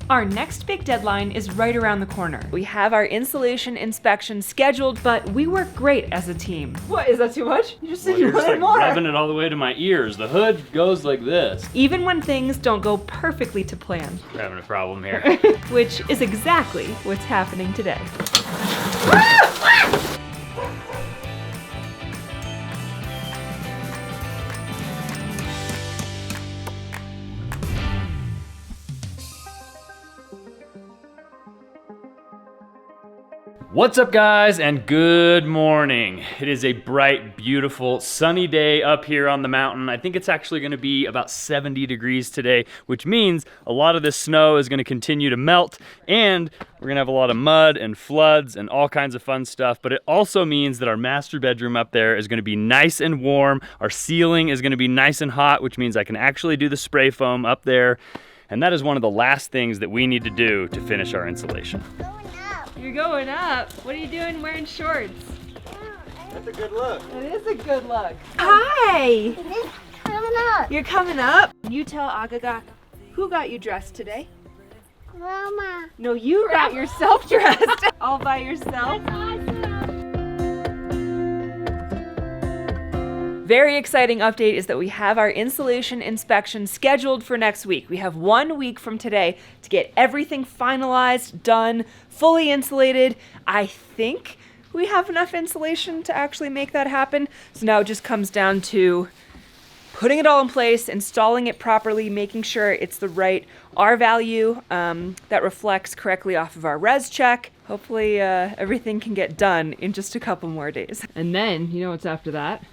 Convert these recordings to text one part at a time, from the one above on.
Our next big deadline is right around the corner. We have our insulation inspection scheduled, but we work great as a team. What, is that too much? You just said you wanted more. Revving it all the way to my ears. The hood goes like this. Even when things don't go perfectly to plan. We're having a problem here. Which is exactly what's happening today. What's up, guys, and good morning. It is a bright, beautiful, sunny day up here on the mountain. I think it's actually going to be about 70 degrees today, which means a lot of this snow is going to continue to melt, and we're going to have a lot of mud and floods and all kinds of fun stuff. But it also means that our master bedroom up there is going to be nice and warm. Our ceiling is going to be nice and hot, which means I can actually do the spray foam up there. And that is one of the last things that we need to do to finish our insulation. You're going up. What are you doing wearing shorts? That's a good look. That is a good look. Hi! It is coming up. You're coming up? You tell Agaga, who got you dressed today? Mama. No, you got yourself dressed. All by yourself? Very exciting update is that we have our insulation inspection scheduled for next week. We have 1 week from today to get everything finalized, done, fully insulated. I think we have enough insulation to actually make that happen. So now it just comes down to putting it all in place, installing it properly, making sure it's the right R value that reflects correctly off of our res check. Hopefully everything can get done in just a couple more days. And then, you know what's after that?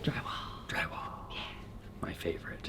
Drywall. Drywall. Yeah. My favorite.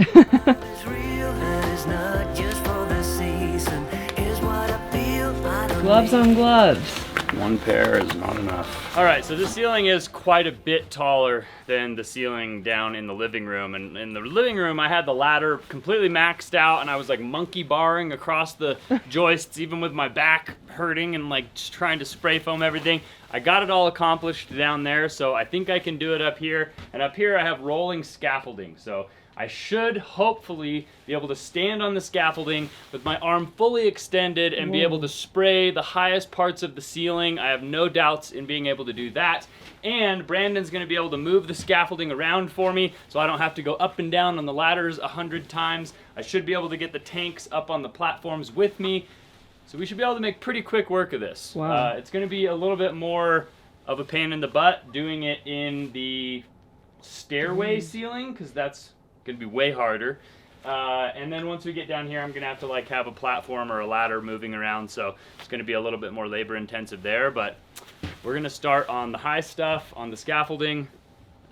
Gloves on gloves. One pair is not enough. All right, so the ceiling is quite a bit taller than the ceiling down in the living room. And in the living room, I had the ladder completely maxed out, and I was like monkey barring across the joists, even with my back hurting and like just trying to spray foam everything. I got it all accomplished down there, so I think I can do it up here. And up here I have rolling scaffolding, so I should hopefully be able to stand on the scaffolding with my arm fully extended and be able to spray the highest parts of the ceiling. I have no doubts in being able to do that. And Brandon's gonna be able to move the scaffolding around for me so I don't have to go up and down on the ladders 100 times. I should be able to get the tanks up on the platforms with me. So we should be able to make pretty quick work of this. Wow. It's gonna be a little bit more of a pain in the butt doing it in the stairway ceiling, because that's gonna be way harder. And then once we get down here, I'm gonna have to like have a platform or a ladder moving around, so it's gonna be a little bit more labor intensive there, but we're gonna start on the high stuff, on the scaffolding,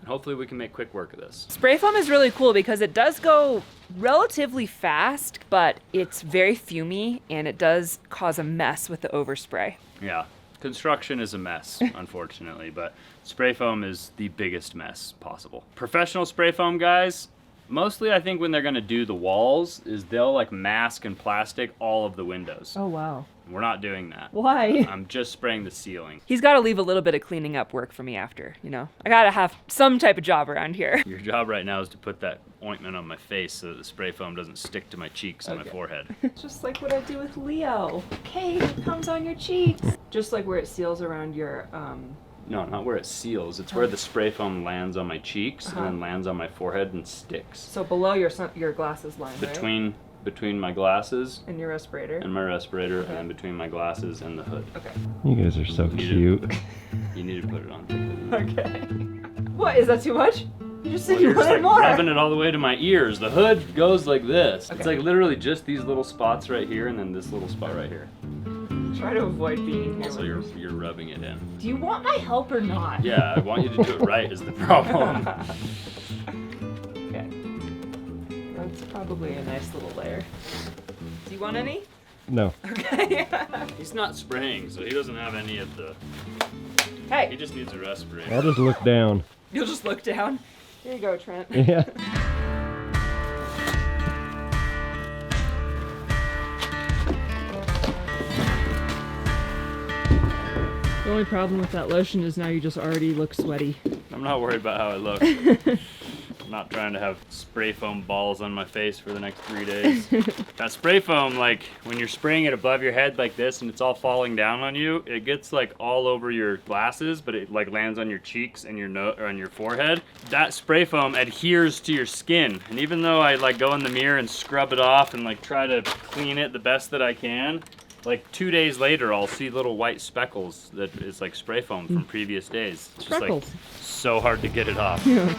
and hopefully we can make quick work of this. Spray foam is really cool because it does go relatively fast, but it's very fumey and it does cause a mess with the overspray. Yeah, construction is a mess, unfortunately, but spray foam is the biggest mess possible. Professional spray foam guys, mostly I think when they're gonna do the walls is they'll like mask and plastic all of the windows. Oh, wow. We're not doing that. Why? I'm just spraying the ceiling. He's got to leave a little bit of cleaning up work for me after, you know? I got to have some type of job around here. Your job right now is to put that ointment on my face so that the spray foam doesn't stick to my cheeks and my forehead. Just like what I do with Leo. Okay, it comes on your cheeks. Just like where it seals around your, No, not where it seals. It's where the spray foam lands on my cheeks and then lands on my forehead and sticks. So below your glasses line, right? Between my glasses And your respirator. and my respirator, and then between my glasses and the hood. Okay. You guys are so cute. You need to put it on thicker. Okay. What, is that too much? You just said Well, you you're just wanted like more. revving it all the way to my ears. The hood goes like this. Okay. It's like literally just these little spots right here and then this little spot right here. Try to avoid being here. So you're rubbing it in. Do you want my help or not? Yeah, I want you to do it right is the problem. Okay. That's probably a nice little layer. Do you want any? No. Okay. He's not spraying, so he doesn't have any of the... He Hey, just needs a respirator. I'll just look down. you'll just look down. Here you go, Trent. Yeah. The only problem with that lotion is now you just already look sweaty. I'm not worried about how I look. I'm not trying to have spray foam balls on my face for the next 3 days. That spray foam, like when you're spraying it above your head like this and it's all falling down on you, it gets like all over your glasses, but it like lands on your cheeks and your nose or on your forehead. That spray foam adheres to your skin. And even though I like go in the mirror and scrub it off and like try to clean it the best that I can, like 2 days later, I'll see little white speckles that is like spray foam from previous days. It's just like so hard to get it off. Yeah.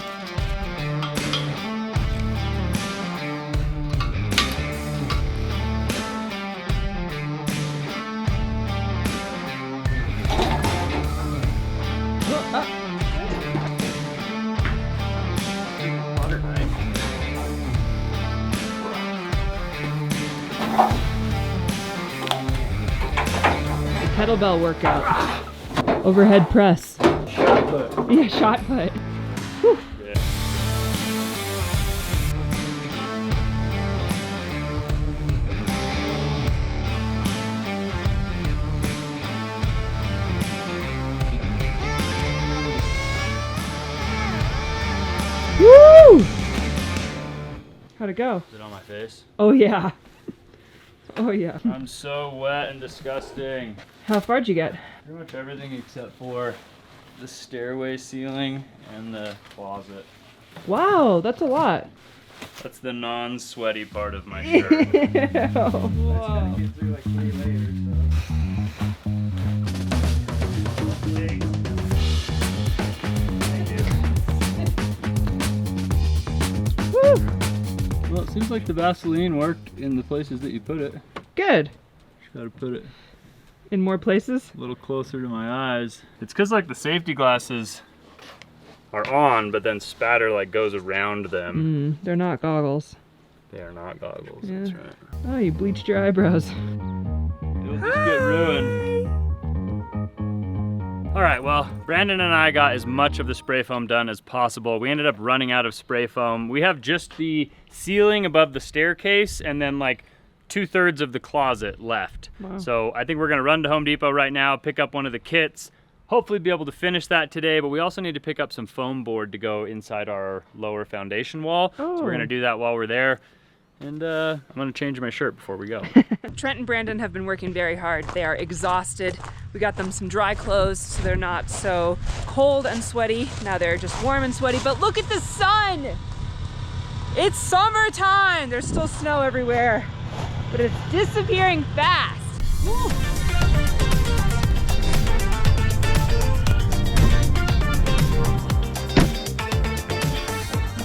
Kettlebell workout. Overhead press. Shot put. Yeah, shot put. Whew. Yeah. Woo! How'd it go? Is it on my face? Oh yeah. Oh yeah. I'm so wet and disgusting. How far'd you get? Pretty much everything except for the stairway ceiling and the closet. Wow, that's a lot. That's the non-sweaty part of my shirt. Whoa. Get through like 3 layers, Woo. Well, it seems like the Vaseline worked in the places that you put it. Good. Just gotta put it In more places? a little closer to my eyes. It's cause like the safety glasses are on, but then spatter like goes around them. They're not goggles. They are not goggles, Yeah. that's right. Oh, you bleached your eyebrows. It'll just get ruined. All right, well, Brandon and I got as much of the spray foam done as possible. We ended up running out of spray foam. We have just the ceiling above the staircase and then like 2/3 of the closet left. Wow. So I think we're gonna run to Home Depot right now, pick up one of the kits, hopefully be able to finish that today, but we also need to pick up some foam board to go inside our lower foundation wall. So we're gonna do that while we're there. And I'm gonna change my shirt before we go. Trent and Brandon have been working very hard. They are exhausted. We got them some dry clothes so they're not so cold and sweaty. Now they're just warm and sweaty, but look at the sun! It's summertime! There's still snow everywhere, but it's disappearing fast. Woo.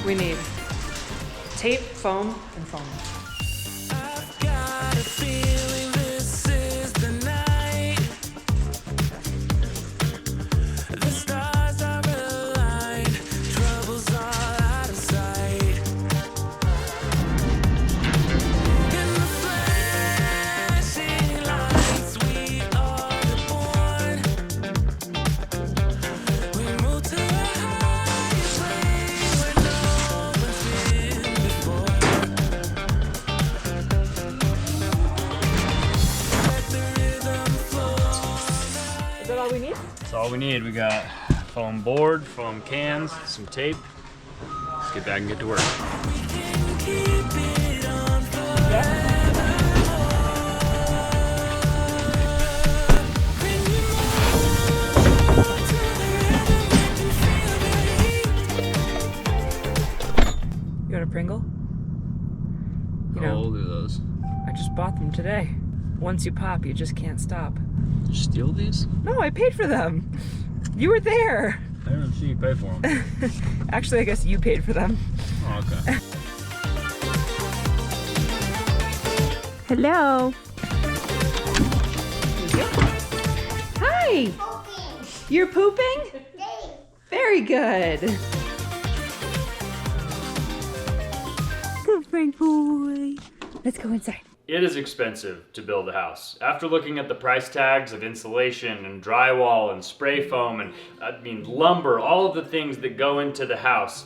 We need tape, foam, and foam. I've got a feeling this is the night. The stars are aligned, trouble's all out of sight. In the flashing lights, we are born. We move to a higher plane where no one's been before. Let the rhythm flow. Is that all we need? That's all we need. We got foam board, foam cans, some tape. Let's get back and get to work. Keep it on You want a Pringle? You How know, old are those? I just bought them today. Once you pop, you just can't stop. Did you steal these? No, I paid for them. You were there. I didn't see you pay for them. Actually, I guess you paid for them. Oh, okay. Hello. Hi. You're pooping? Very good. Good Frank boy. Let's go inside. It is expensive to build a house. After looking at the price tags of insulation and drywall and spray foam and lumber, all of the things that go into the house,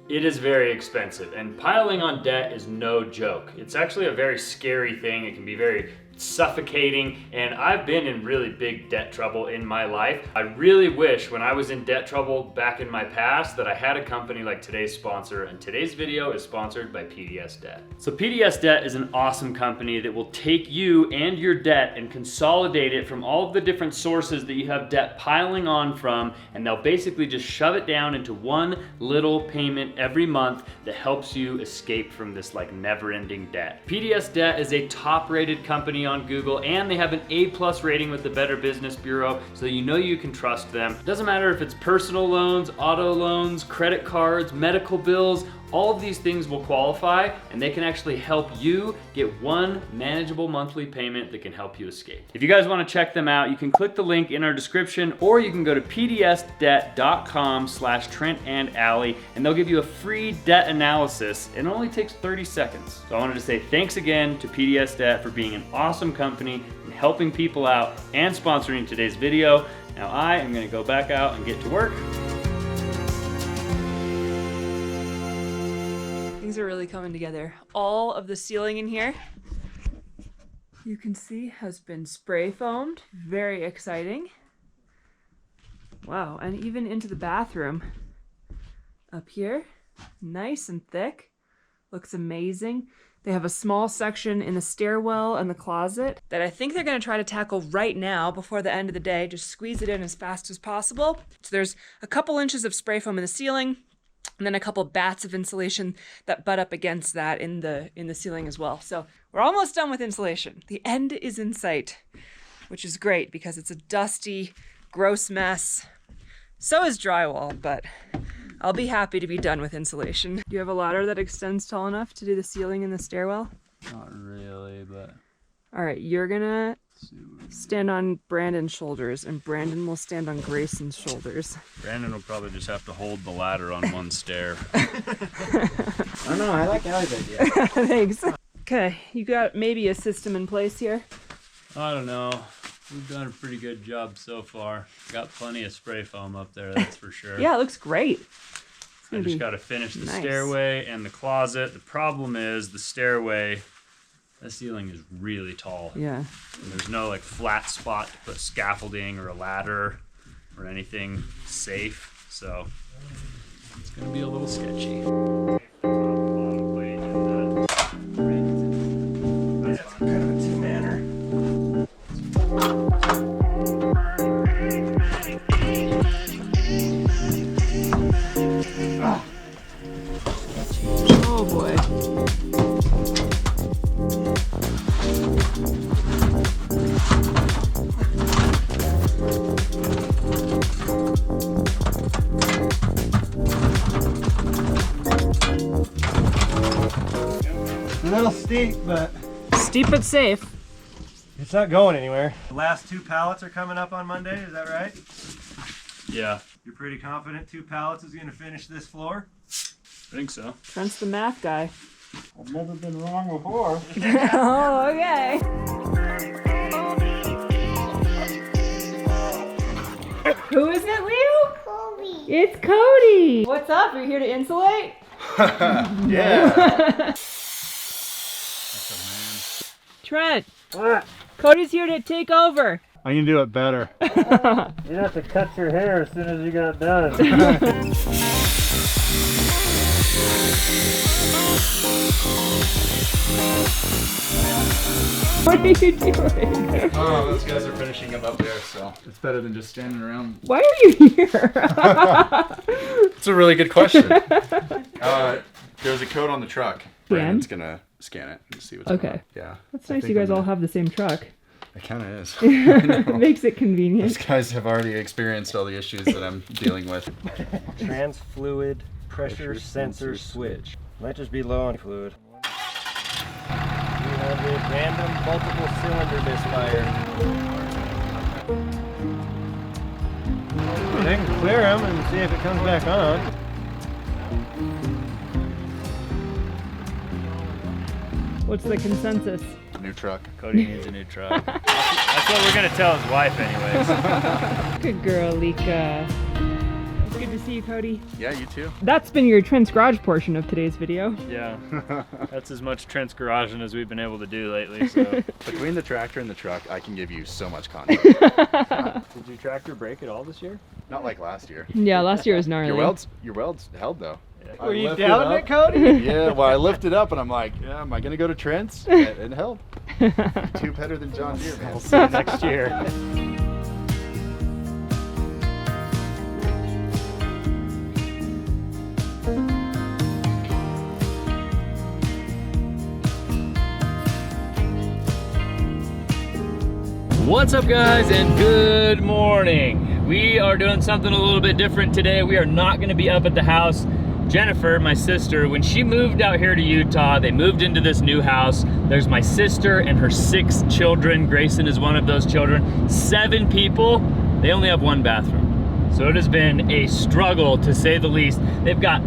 it is very expensive. And piling on debt is no joke. It's actually a very scary thing. It can be very suffocating, and I've been in really big debt trouble in my life. I really wish when I was in debt trouble back in my past that I had a company like today's sponsor, and today's video is sponsored by PDS Debt. So PDS Debt is an awesome company that will take you and your debt and consolidate it from all of the different sources that you have debt piling on from, and they'll basically just shove it down into one little payment every month that helps you escape from this like never-ending debt. PDS Debt is a top-rated company on Google, and they have an A+ rating with the Better Business Bureau, so you know you can trust them. It doesn't matter if it's personal loans, auto loans, credit cards, medical bills, all of these things will qualify, and they can actually help you get one manageable monthly payment that can help you escape. If you guys want to check them out, you can click the link in our description, or you can go to pdsdebt.com/TrentAndAllie, and they'll give you a free debt analysis. It only takes 30 seconds. So I wanted to say thanks again to PDS Debt for being an awesome company and helping people out and sponsoring today's video. Now I am going to go back out and get to work. Things are really coming together. All of the ceiling in here, you can see, has been spray foamed. Very exciting. Wow, and even into the bathroom up here, nice and thick. Looks amazing. They have a small section in the stairwell and the closet that I think they're gonna try to tackle right now before the end of the day. Just squeeze it in as fast as possible. So there's a couple inches of spray foam in the ceiling, and then a couple bats of insulation that butt up against that in the ceiling as well. So we're almost done with insulation. The end is in sight, which is great because it's a dusty, gross mess. So is drywall, but I'll be happy to be done with insulation. Do you have a ladder that extends tall enough to do the ceiling and the stairwell? Not really, but... All right, you're gonna stand on Brandon's shoulders, and Brandon will stand on Grayson's shoulders. Brandon will probably just have to hold the ladder on one stair. I don't know, I like Allie's idea. Thanks. Okay, you got maybe a system in place here? I don't know. We've done a pretty good job so far. Got plenty of spray foam up there, that's for sure. Yeah, it looks great. I just got to finish the nice. stairway and the closet. The problem is the stairway, the ceiling is really tall. Yeah. And there's no like flat spot to put scaffolding or a ladder or anything safe. So it's going to be a little sketchy. That's kind of a two-manner. Oh boy. A little steep, but Steep but safe. it's not going anywhere. The last 2 pallets are coming up on Monday, is that right? Yeah, You're pretty confident 2 pallets is going to finish this floor? I think so. Trent's the math guy. I've never been wrong before. Oh, okay. Who is it, Leo? Kobe. It's Cody. What's up? Are you here to insulate? Yeah. Trent. Cody's here to take over. I can do it better. You'd have to cut your hair as soon as you got done. What are you doing? Oh, those guys are finishing up there, so it's better than just standing around. Why are you here? It's a really good question. There's a code on the truck. Brandon's gonna scan it and see what's going on. Yeah. That's nice you guys all have the same truck. It kind of is. It makes it convenient. These guys have already experienced all the issues that I'm dealing with. Trans fluid pressure sensor switch. Might just be low on fluid. 300 random multiple cylinder misfire. They can clear them and see if it comes back on. What's the consensus? New truck. Cody needs a new truck. That's what we're going to tell his wife anyways. Good girl, Lika. It's good to see see you, Cody. Yeah, you too. That's been your Trent's Garage portion of today's video. Yeah, that's as much Trent's garaging as we've been able to do lately. So Between the tractor and the truck, I can give you so much content. did your tractor break at all this year? Not like last year. Yeah, last year was gnarly. Your welds held though. I Were you lifted down up. it, Cody? Yeah, well, I lifted up and I'm like, yeah, am I gonna go to Trent's? And held. Two better than John Deere, man. We'll see you next year. What's up, guys, and good morning. We are doing something a little bit different today. We are not going to be up at the house. Jennifer, my sister, when she moved out here to Utah, they moved into this new house. There's my sister and her 6 children. Grayson is one of those children. 7 people, they only have 1 bathroom. So it has been a struggle, to say the least. They've got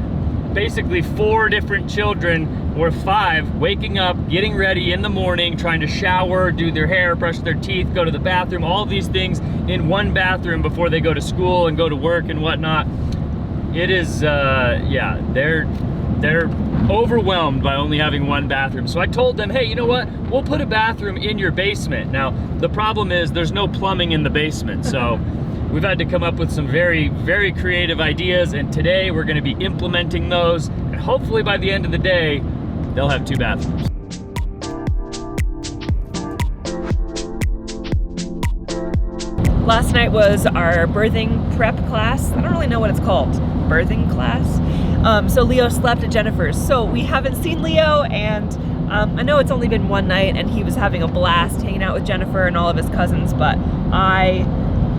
basically 4 different children, or 5, waking up, getting ready in the morning, trying to shower, do their hair, brush their teeth, go to the bathroom, all these things in 1 bathroom before they go to school and go to work and whatnot. It is, yeah, they're overwhelmed by only having 1 bathroom. So I told them, hey, you know what? We'll put a bathroom in your basement. Now, the problem is there's no plumbing in the basement, so we've had to come up with some very, very creative ideas, and today we're gonna be implementing those, and hopefully by the end of the day, they'll have 2 bathrooms. Last night was our birthing prep class. I don't really know what it's called. Birthing class. So Leo slept at Jennifer's. So we haven't seen Leo, and I know it's only been 1 night, and he was having a blast hanging out with Jennifer and all of his cousins, but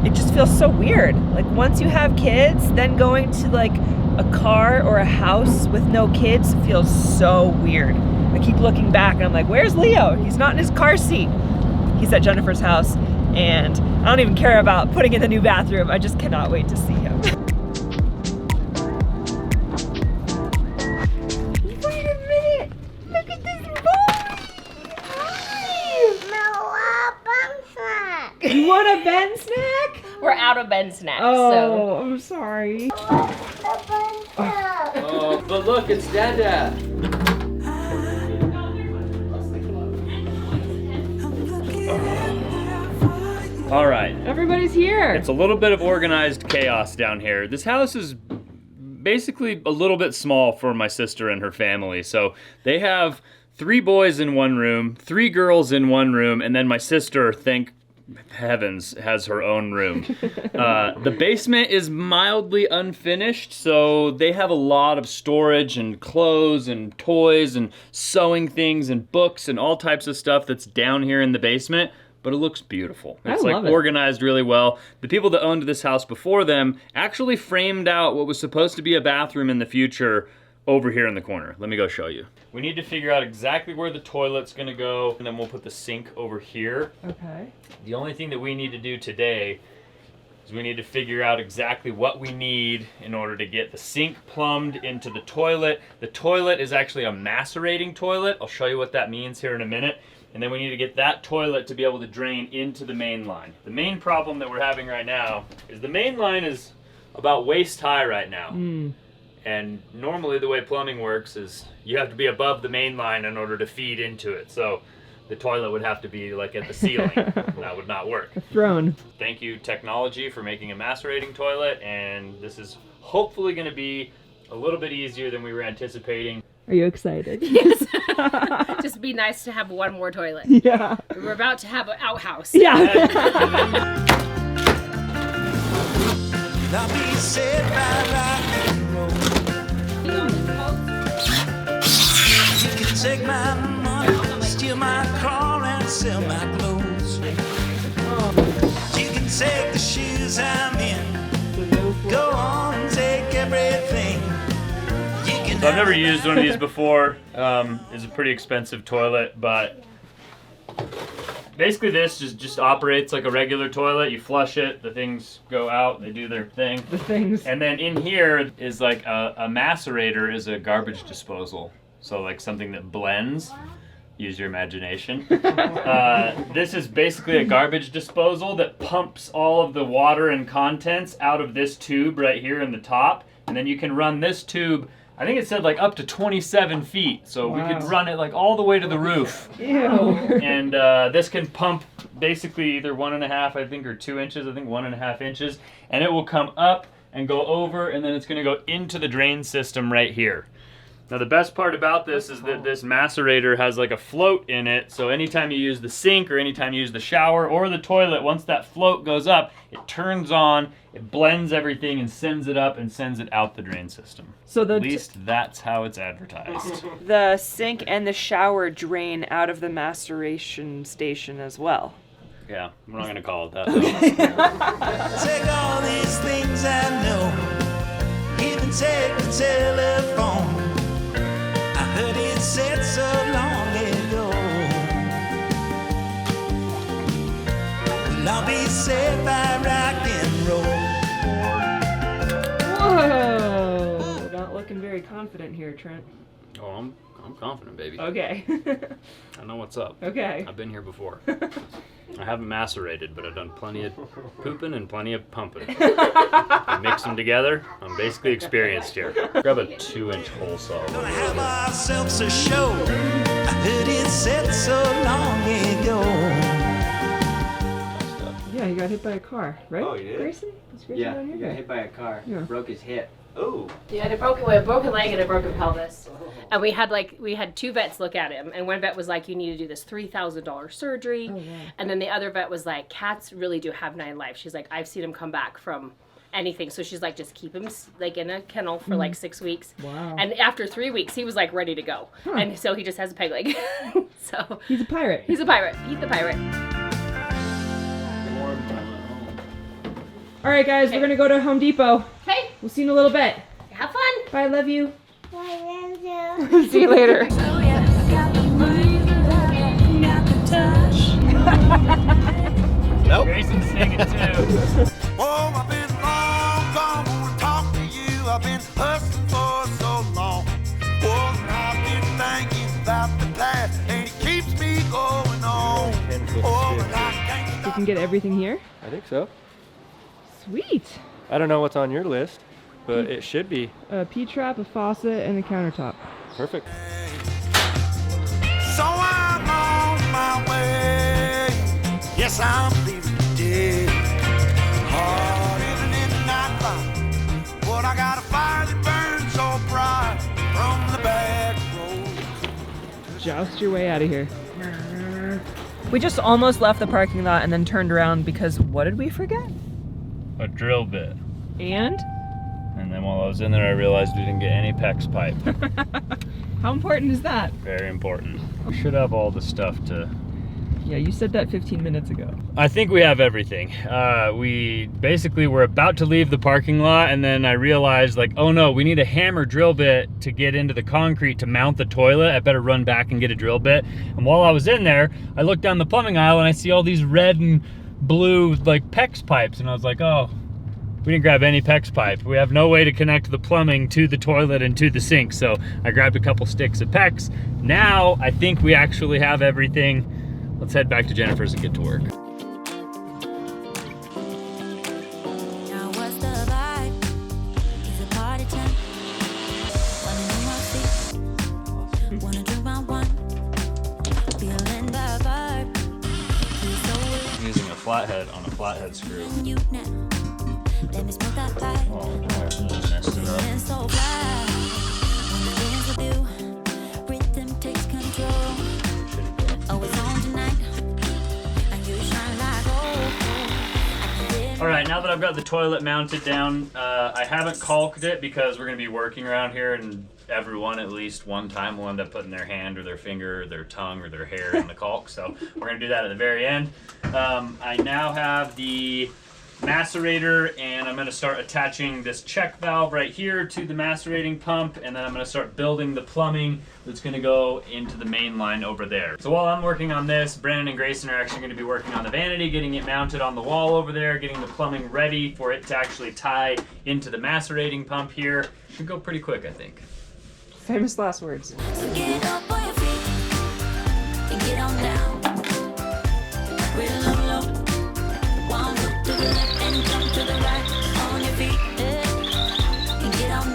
it just feels so weird. Like, once you have kids, then going to like a car or a house with no kids feels so weird. I keep looking back and I'm like, where's Leo? He's not in his car seat. He's at Jennifer's house, and I don't even care about putting in the new bathroom. I just cannot wait to see him. Wait a minute! Look at this boy! Hi! You want a Ben snack? We're out of Ben snacks, Oh, so. I'm sorry. Oh, but look, it's Dada. All right. Everybody's here. It's a little bit of organized chaos down here. This house is basically a little bit small for my sister and her family. So they have 3 boys in 1 room, 3 girls in 1 room, and then my sister, thank heavens, has her own room. The basement is mildly unfinished, so they have a lot of storage and clothes and toys and sewing things and books and all types of stuff that's down here in the basement. But it looks beautiful. It's like organized really well. The people that owned this house before them actually framed out what was supposed to be a bathroom in the future over here in the corner. Let me go show you. We need to figure out exactly where the toilet's gonna go, and then we'll put the sink over here. Okay. The only thing that we need to do today is we need to figure out exactly what we need in order to get the sink plumbed into the toilet. The toilet is actually a macerating toilet. I'll show you what that means here in a minute. And then we need to get that toilet to be able to drain into the main line. The main problem that we're having right now is the main line is about waist high right now. And normally the way plumbing works is you have to be above the main line in order to feed into it. So the toilet would have to be like at the ceiling. That would not work. Throne. Thank you, technology, for making a macerating toilet, and this is hopefully going to be a little bit easier than we were anticipating. Are you excited? Yes. Just be nice to have 1 more toilet. Yeah. We're about to have an outhouse. Yeah. I'll be set by rock and roll. You can take my money, steal my car, and sell my clothes. You can take the shoes I'm in. Go on and take everything. So I've never used one of these before. It's a pretty expensive toilet, but basically this just operates like a regular toilet. You flush it, the things go out, they do their thing. The things. And then in here is like a macerator is a garbage disposal. So like something that blends. Use your imagination. This is basically a garbage disposal that pumps all of the water and contents out of this tube right here in the top And then you can run this tube, I think it said like up to 27 feet. So we could run it like all the way to the roof. Ew. And this can pump basically either 1.5, I think, or 2 inches, I think 1.5 inches. And it will come up and go over, and then it's gonna go into the drain system right here. Now the best part about this is that this macerator has like a float in it, so anytime you use the sink or anytime you use the shower or the toilet, once that float goes up, it turns on, it blends everything and sends it up and sends it out the drain system. So at least that's how it's advertised. The sink and the shower drain out of the maceration station as well. Yeah, we're not gonna call it that though. Take all these things I know, even take the telephone. I heard it said so long ago. We'll all be saved by rock and roll. Whoa! Not looking very confident here, Trent. Oh, I'm confident, baby. Okay. I know what's up. Okay. I've been here before. I haven't macerated, but I've done plenty of pooping and plenty of pumping. I mix them together. I'm basically experienced here. Grab a 2-inch hole saw. Gonna have ourselves a show. I heard it said so long ago. Yeah, he got hit by a car, right? Oh, he did? Grayson? Was Grayson Yeah, down he here? got hit by a car. Yeah. Broke his hip. Oh. Yeah, a broken leg and a broken pelvis. And we had 2 vets look at him, and one vet was like, you need to do this $3,000 surgery. Oh, wow. And then the other vet was like, cats really do have 9 lives. She's like, I've seen him come back from anything. So she's like, just keep him like in a kennel for like 6 weeks. Wow. And after 3 weeks, he was like ready to go. Huh. And so he just has a peg leg. So He's a pirate. he's a pirate. He's the pirate. All right, guys, we're gonna go to Home Depot. Hey, We'll see you in a little bit. have fun. Bye, love you. I love you. See you later. Nope. Grayson's singing too. Oh, I've been long gone, wanna talk to you. I've been hustling for so long. Oh, and I've been thinking about the past, and it keeps me going on. Oh, and I can't You can get everything here. I think so. Sweet. I don't know what's on your list, but it should be A P-trap, a faucet, and a countertop. perfect. So I'm on my way. Yes, I'm leaving today. Hard living in the night, but I got a fire that burns so bright from the back road. Joust your way out of here. We just almost left the parking lot and then turned around because what did we forget? A drill bit. And? And then while I was in there, I realized we didn't get any PEX pipe. How important is that? Very important. We should have all the stuff to... Yeah, you said that 15 minutes ago. I think we have everything. We basically were about to leave the parking lot, and then I realized, like, oh no, we need a hammer drill bit to get into the concrete to mount the toilet. I better run back and get a drill bit. And while I was in there, I looked down the plumbing aisle and I see all these red and blue, like, PEX pipes, and I was like, oh, we didn't grab any PEX pipe. We have no way to connect the plumbing to the toilet and to the sink, so I grabbed a couple sticks of PEX. Now, I think we actually have everything. Let's head back to Jennifer's and get to work. Now what's the vibe? Is it party time? Running on my feet. Wanna drink my wine. Feeling the vibe. Feel so I'm using a flathead on a flathead screw. in you now. Let me smoke that pipe. Oh, I messed it up. Feeling so fly. Wanna dance with you. Rhythm takes control. Oh, it's on tonight. And you shine like gold. All right, now that I've got the toilet mounted down, I haven't caulked it because we're gonna be working around here, and everyone at least one time will end up putting their hand or their finger or their tongue or their hair in the caulk. So we're gonna do that at the very end. I now have the macerator, and I'm going to start attaching this check valve right here to the macerating pump, and then I'm going to start building the plumbing that's going to go into the main line over there. So while I'm working on this, Brandon and Grayson are actually going to be working on the vanity, getting it mounted on the wall over there, getting the plumbing ready for it to actually tie into the macerating pump here. Should go pretty quick, I think. Famous last words. So get up on your feet and get on down. Real low, low. One foot to the left and jump to the right on your feet. And get on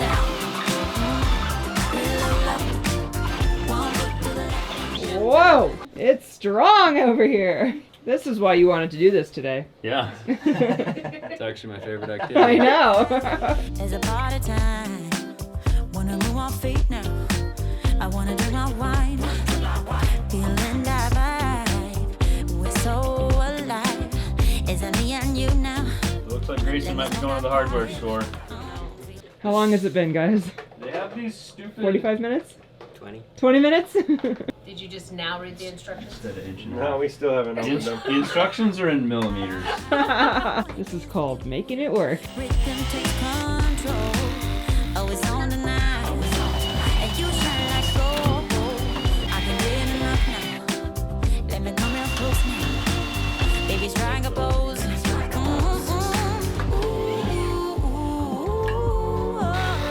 strong over here. This is why you wanted to do this today. Yeah. It's actually my favorite activity. I know. It's a party time. Wanna move on feet now. I wanna drink my wine. Feeling that vibe. We're so alive. It's me and you now. It looks like Grayson might be going to the hardware store. How long has it been, guys? They have these stupid... 45 minutes? 20. 20 minutes? Did you just now read the instructions? Instead of inch and a No, half. we still haven't opened them. The instructions are in millimeters. This is called making it work. Rhythm takes control. Oh, it's on tonight. And you shine like gold. I can get enough now. Let me come real close now. Baby, strike a pose. All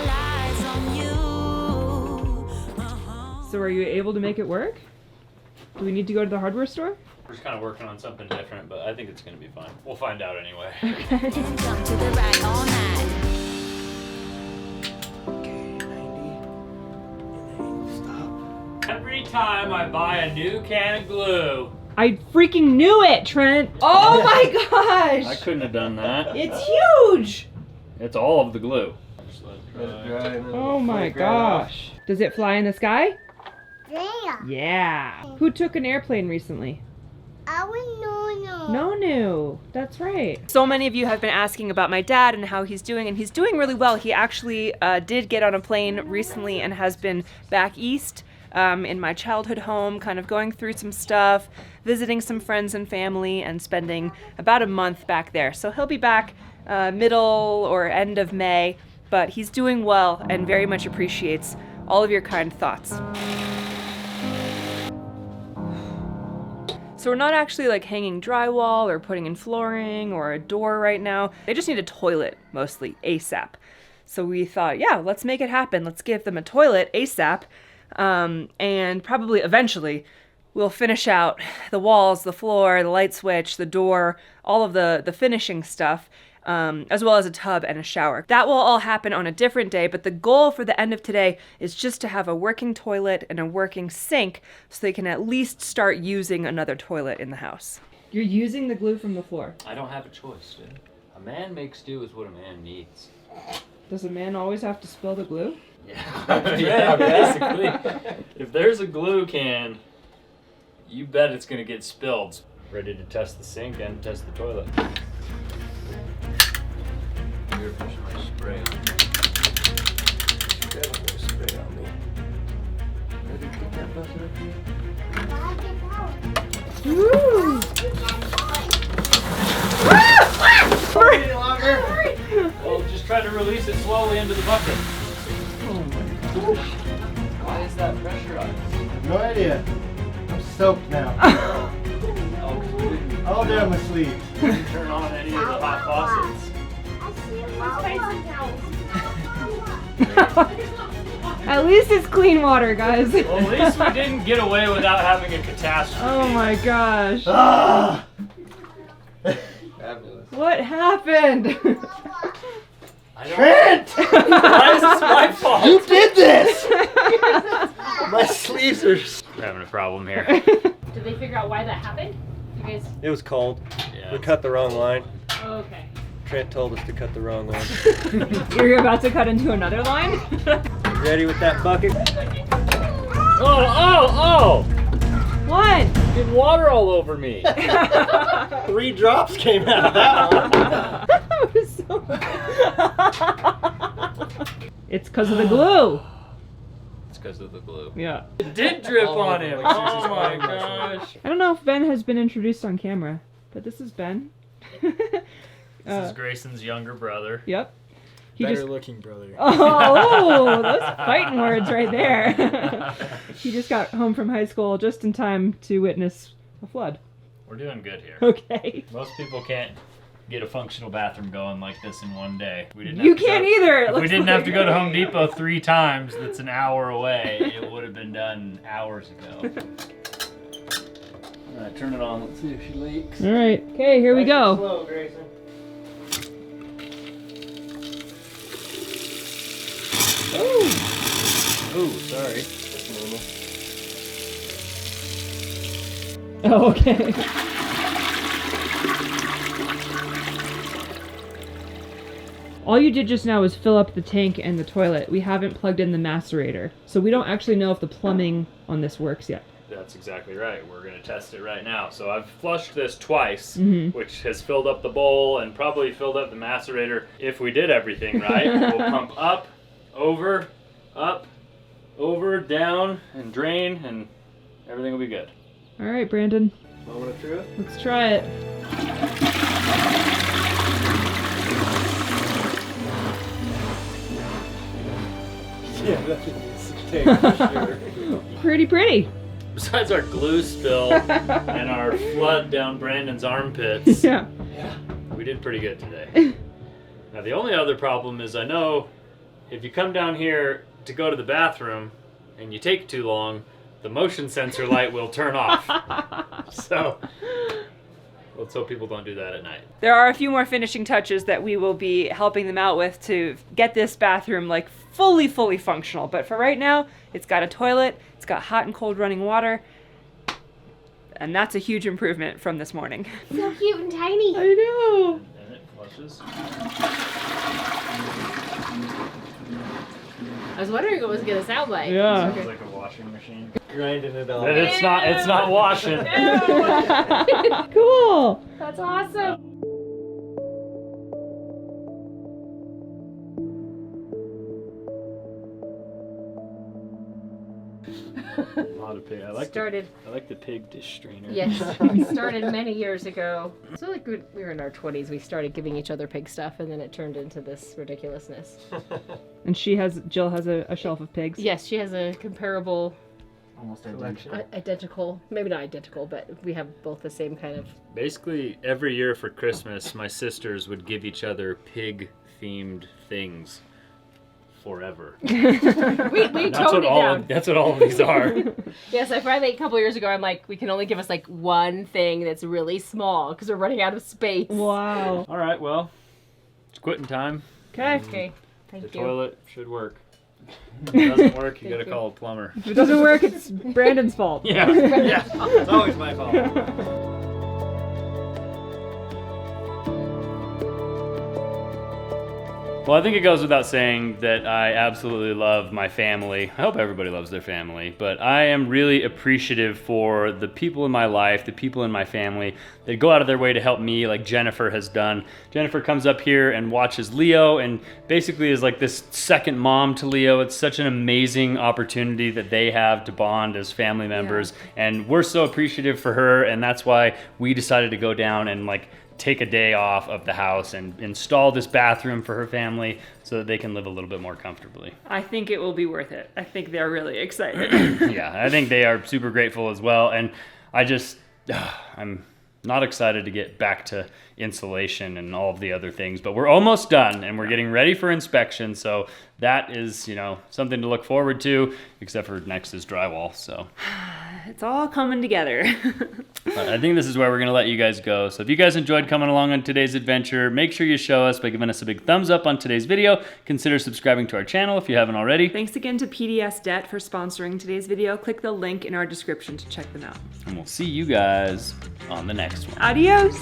eyes on you. So are you able to make it work? Do we need to go to the hardware store? We're just kind of working on something different, but I think it's going to be fine. We'll find out anyway. And jump to the right all night. Okay, 90. And then stop. Every time I buy a new can of glue, I freaking knew it, Trent! Oh my I gosh! couldn't have done that. It's huge! It's all of the glue. Just let Let it dry and then Oh my flake right off. gosh. Does it fly in the sky? Yeah. Yeah. Who took an airplane recently? I will know. Nonu. That's right. So many of you have been asking about my dad and how he's doing, and he's doing really well. He actually did get on a plane recently and has been back east in my childhood home, kind of going through some stuff, visiting some friends and family, and spending about a month back there. So he'll be back middle or end of May, but he's doing well and very much appreciates all of your kind thoughts. So we're not actually like hanging drywall or putting in flooring or a door right now. They just need a toilet, mostly, ASAP. So we thought, yeah, let's make it happen. Let's give them a toilet ASAP. And probably eventually we'll finish out the walls, the floor, the light switch, the door, all of the finishing stuff, as well as a tub and a shower. That will all happen on a different day, but the goal for the end of today is just to have a working toilet and a working sink so they can at least start using another toilet in the house. You're using the glue from the floor. I don't have a choice, dude. A man makes do with what a man needs. Does a man always have to spill the glue? Yeah, yeah, basically. If there's a glue can, you bet it's gonna get spilled. Ready to test the sink and test the toilet. You're pushing my spray on. Definitely spray on me. Ready to get that bucket up here? Woo! Any longer? Well, just try to release it slowly into the bucket. Oh my gosh. Why is that pressurized? No idea. I'm soaked now. Oh, 'cause we didn't All down my sleeves. turn on any of the hot faucets. At least it's clean water, guys. Well, at least we didn't get away without having a catastrophe. Oh my gosh. Ah! Fabulous. What happened? I don't Trent! Why is this my fault? You did this! My sleeves are... We're having a problem here. Did they figure out why that happened? You guys. It was cold. Yeah. We cut the wrong line. Oh, okay. Trent told us to cut the wrong one. You're about to cut into another line? Ready with that bucket? Oh! What? Get water all over me. 3 drops came out of that one. That was so It's because of the glue. It's because of the glue. Yeah. It did drip on him. Oh my gosh. I don't know if Ben has been introduced on camera, but this is Ben. This is Grayson's younger brother. Yep. He Better just looking brother. Oh, those fighting words right there. He just got home from high school just in time to witness a flood. We're doing good here. Okay. Most people can't get a functional bathroom going like this in one day. We didn't You have to can't go, either. If we didn't have to go to Home Depot 3 times, that's an hour away. It would have been done hours ago. Alright, turn it on. Let's see if she leaks. All right. Okay, here we go. Slow, Grayson. Oh, sorry. Oh, okay. All you did just now was fill up the tank and the toilet. We haven't plugged in the macerator, so we don't actually know if the plumbing on this works yet. That's exactly right. We're going to test it right now. So I've flushed this twice, which has filled up the bowl and probably filled up the macerator. If we did everything right, we'll pump up, over, down, and drain, and everything will be good. All right, Brandon. Moment of truth. Let's try it. Yeah, that is tank for sure. Pretty. Besides our glue spill and our flood down Brandon's armpits, Yeah. we did pretty good today. Now the only other problem is I know if you come down here to go to the bathroom and you take too long, the motion sensor light will turn off. So let's hope people don't do that at night. There are a few more finishing touches that we will be helping them out with to get this bathroom like fully functional. But for right now, it's got a toilet, it's got hot and cold running water, and that's a huge improvement from this morning. So cute and tiny. I know. And it flushes. I was wondering what it was gonna sound like. Yeah. Sounds like a washing machine. Grinding it all. But it's not washing. Cool. That's awesome. A lot of pig. I like the pig dish strainer. Yes, we started many years ago. So like we were in our 20s, we started giving each other pig stuff, and then it turned into this ridiculousness. And Jill has a shelf of pigs. Yes, she has a comparable, Almost identical. identical, maybe not identical, but we have both the same kind of. Basically, every year for Christmas, my sisters would give each other pig-themed things forever. We toned it down. That's what all of these are. Yes, I finally, a couple years ago, I'm like, we can only give us like one thing that's really small because we're running out of space. Wow. All right, well, it's quitting time. Okay. Okay, The thank you. toilet should work. If it doesn't work, you gotta call a plumber. If it doesn't work, it's Brandon's fault. Yeah. It's always my fault. Well, I think it goes without saying that I absolutely love my family. I hope everybody loves their family, but I am really appreciative for the people in my life, the people in my family that go out of their way to help me, like Jennifer has done. Jennifer comes up here and watches Leo and basically is like this second mom to Leo. It's such an amazing opportunity that they have to bond as family members, and we're so appreciative for her, and that's why we decided to go down and like take a day off of the house and install this bathroom for her family so that they can live a little bit more comfortably. I think it will be worth it. I think they're really excited. Yeah, I think they are super grateful as well. And I'm not excited to get back to insulation and all of the other things, but we're almost done and we're getting ready for inspection. So that is, something to look forward to, except for next is drywall. So It's all coming together. But I think this is where we're going to let you guys go. So if you guys enjoyed coming along on today's adventure, make sure you show us by giving us a big thumbs up on today's video. Consider subscribing to our channel if you haven't already. Thanks again to PDS Debt for sponsoring today's video. Click the link in our description to check them out. And we'll see you guys on the next one. Adios!